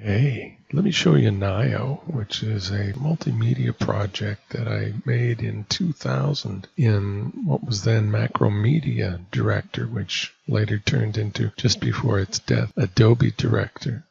Hey, let me show you Nio, which is a multimedia project that I made in 2000 in what was then Macromedia Director, which later turned into, just before its death, Adobe Director.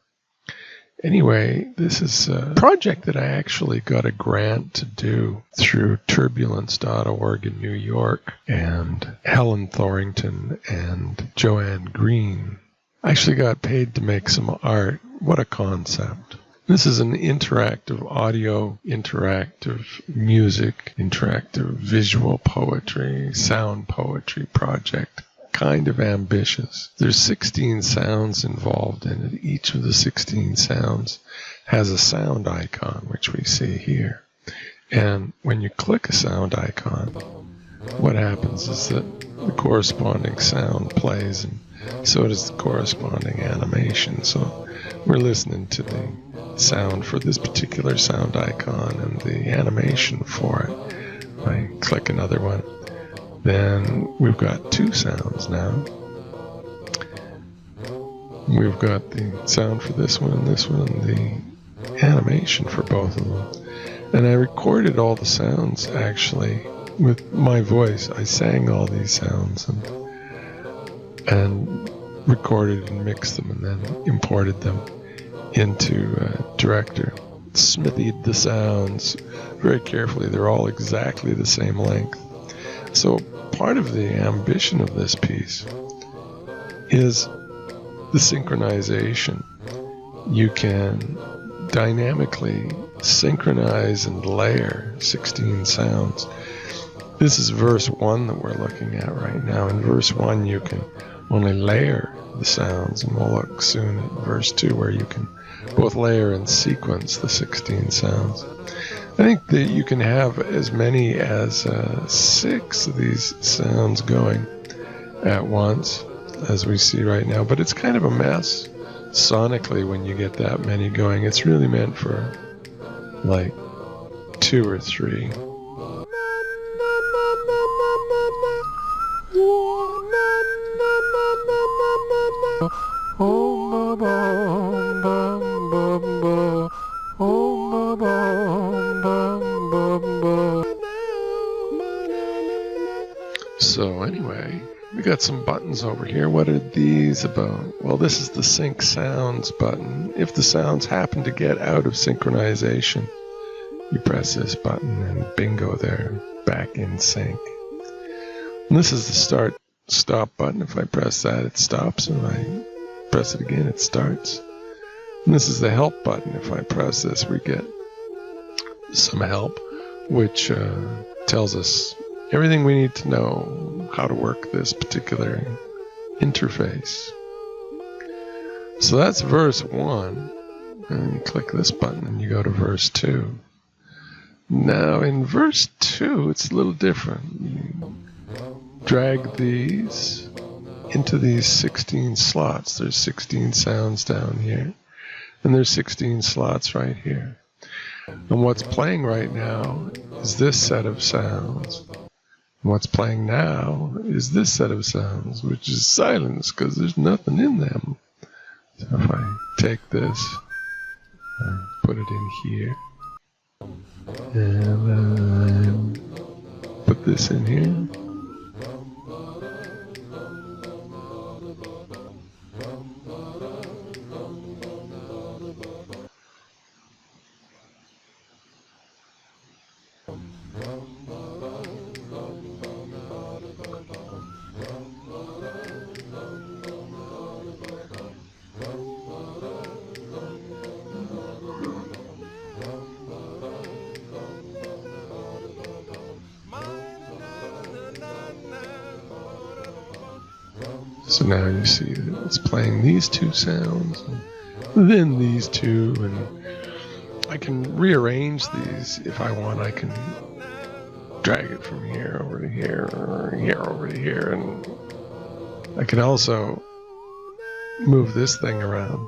Anyway, this is a project that I actually got a grant to do through turbulence.org in New York, and Helen Thorington and Joanne Green. I actually got paid to make some art. What a concept. This is an interactive audio, interactive music, interactive visual poetry, sound poetry project. Kind of ambitious. There's 16 sounds involved in it. Each of the 16 sounds has a sound icon, which we see here. And when you click a sound icon, what happens is that the corresponding sound plays, and so does the corresponding animation. So we're listening to the sound for this particular sound icon and the animation for it. I click another one. Then we've got two sounds now. We've got the sound for this one, and the animation for both of them. And I recorded all the sounds actually with my voice. I sang all these sounds and recorded and mixed them, and then imported them into Director. Smithied the sounds very carefully. They're all exactly the same length. So part of the ambition of this piece is the synchronization. You can dynamically synchronize and layer 16 sounds. This is verse 1 that we're looking at right now. In verse 1 you can only layer the sounds, and we'll look soon at verse 2 where you can both layer and sequence the 16 sounds. I think that you can have as many as 6 of these sounds going at once, as we see right now, but it's kind of a mess sonically when you get that many going. It's really meant for like 2 or 3. So anyway, we got some buttons over here. What are these about? Well, this is the sync sounds button. If the sounds happen to get out of synchronization, you press this button and bingo, they're back in sync. And this is the stop button. If I press that, it stops, and I press it again, it starts. And this is the help button. If I press this, we get some help, which tells us everything we need to know how to work this particular interface. So that's verse 1. And you click this button and you go to verse 2. Now in verse 2, it's a little different. You drag these into these 16 slots. There's 16 sounds down here, and there's 16 slots right here. And what's playing right now is this set of sounds. What's playing now is this set of sounds, which is silence because there's nothing in them. So if I take this and put it in here, and put this in here, so now you see that it's playing these two sounds, and then these two, and I can rearrange these if I want. I can drag it from here over to here, or here over to here, and I can also move this thing around.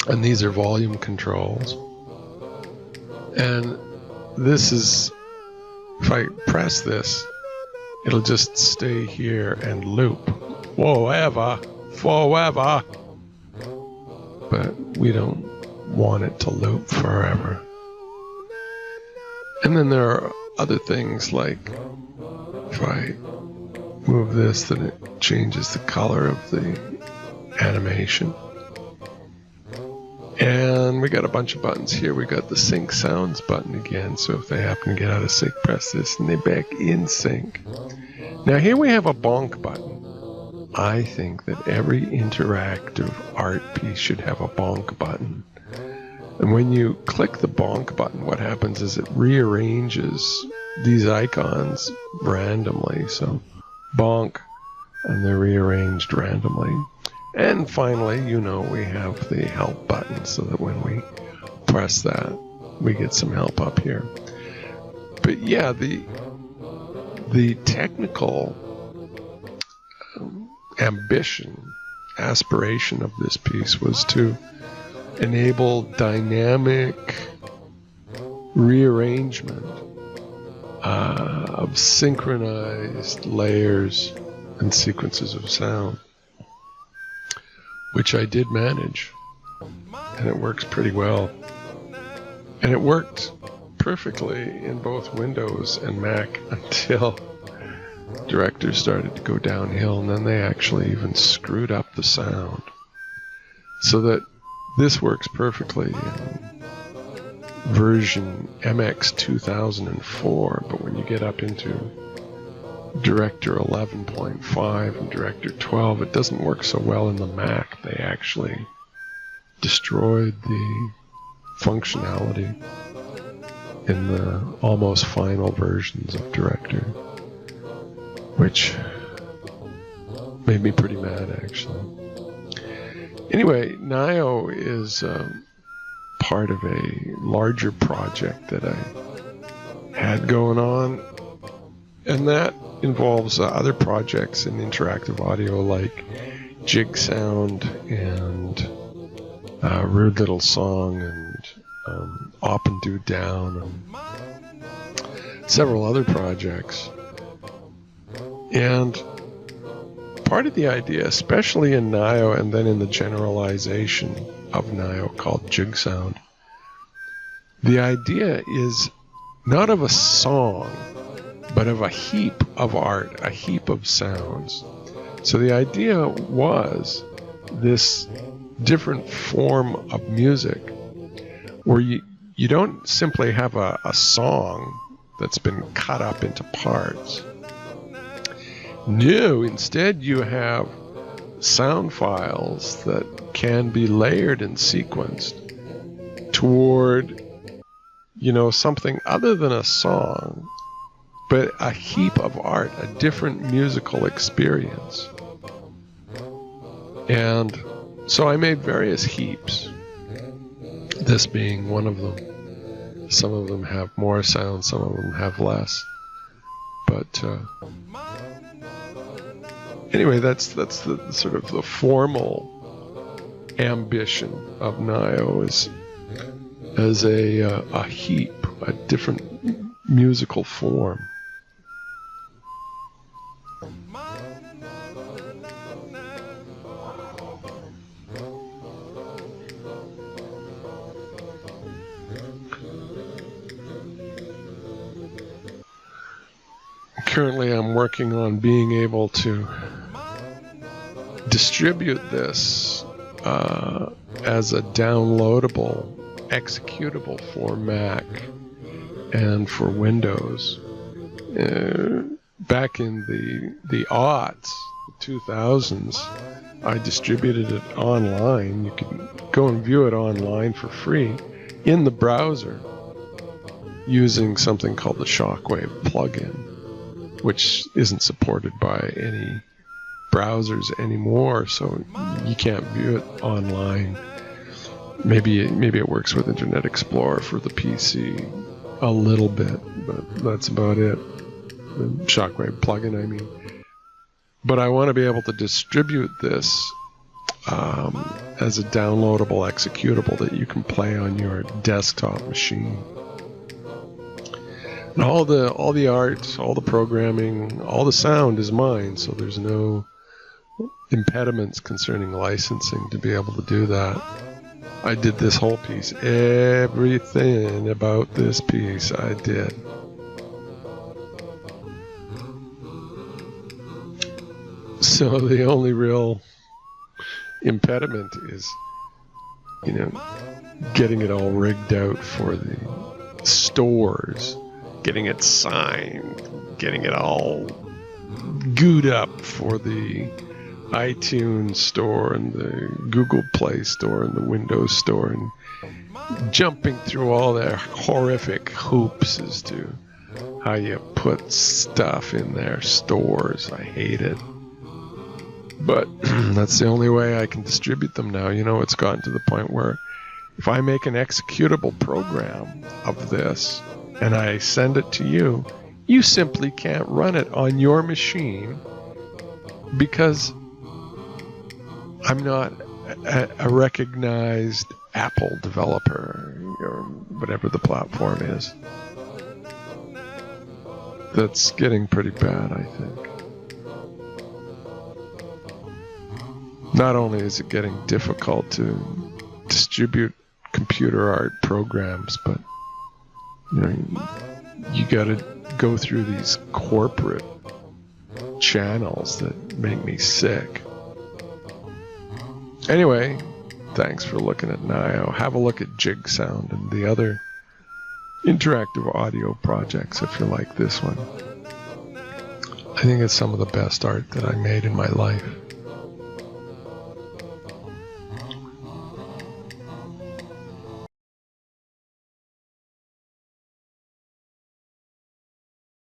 And these are volume controls. And this is, if I press this, it'll just stay here and loop. Whoa, Eva! forever. But we don't want it to loop forever. And then there are other things like if I move this, then it changes the color of the animation. And we got a bunch of buttons here. We got the sync sounds button again. So if they happen to get out of sync, press this and they're back in sync. Now here we have a bonk button. I think that every interactive art piece should have a bonk button. And when you click the bonk button, what happens is it rearranges these icons randomly. So bonk, and they're rearranged randomly. And finally, we have the help button so that when we press that, we get some help up here. But yeah, the technical aspiration of this piece was to enable dynamic rearrangement of synchronized layers and sequences of sound, which I did manage, and it works pretty well. And it worked perfectly in both Windows and Mac until Director started to go downhill, and then they actually even screwed up the sound. So that this works perfectly in version MX 2004, but when you get up into Director 11.5 and Director 12, it doesn't work so well in the Mac. They actually destroyed the functionality in the almost final versions of Director, which made me pretty mad, actually. Anyway, Nio is part of a larger project that I had going on, and that involves other projects in interactive audio like Jig Sound and Rude Little Song and Op and Do Down and several other projects. And part of the idea, especially in Nio and then in the generalization of Nio called Jig Sound, the idea is not of a song, but of a heap of art, a heap of sounds. So the idea was this different form of music where you don't simply have a song that's been cut up into parts. No, instead you have sound files that can be layered and sequenced toward, something other than a song, but a heap of art, a different musical experience. And so I made various heaps, this being one of them. Some of them have more sound, some of them have less. But anyway, that's the sort of the formal ambition of Nio is as a heap, a different musical form. Currently, I'm working on being able to distribute this as a downloadable, executable for Mac and for Windows. Back in the aughts, the 2000s, I distributed it online. You can go and view it online for free in the browser using something called the Shockwave plugin, which isn't supported by any browsers anymore, so you can't view it online. Maybe it works with Internet Explorer for the PC a little bit, but that's about it. The Shockwave plugin, I mean. But I want to be able to distribute this as a downloadable executable that you can play on your desktop machine. And all the art, all the programming, all the sound is mine, so there's no impediments concerning licensing to be able to do that. I did this whole piece. Everything about this piece I did. So the only real impediment is, getting it all rigged out for the stores, getting it signed, getting it all gooed up for the iTunes store and the Google Play store and the Windows store, and jumping through all their horrific hoops as to how you put stuff in their stores. I hate it. But that's the only way I can distribute them now. It's gotten to the point where if I make an executable program of this and I send it to you, you simply can't run it on your machine because I'm not a recognized Apple developer or whatever the platform is. That's getting pretty bad, I think. Not only is it getting difficult to distribute computer art programs, but you got to go through these corporate channels that make me sick. Anyway, thanks for looking at Nio. Have a look at Jig Sound and the other interactive audio projects if you like this one. I think it's some of the best art that I made in my life.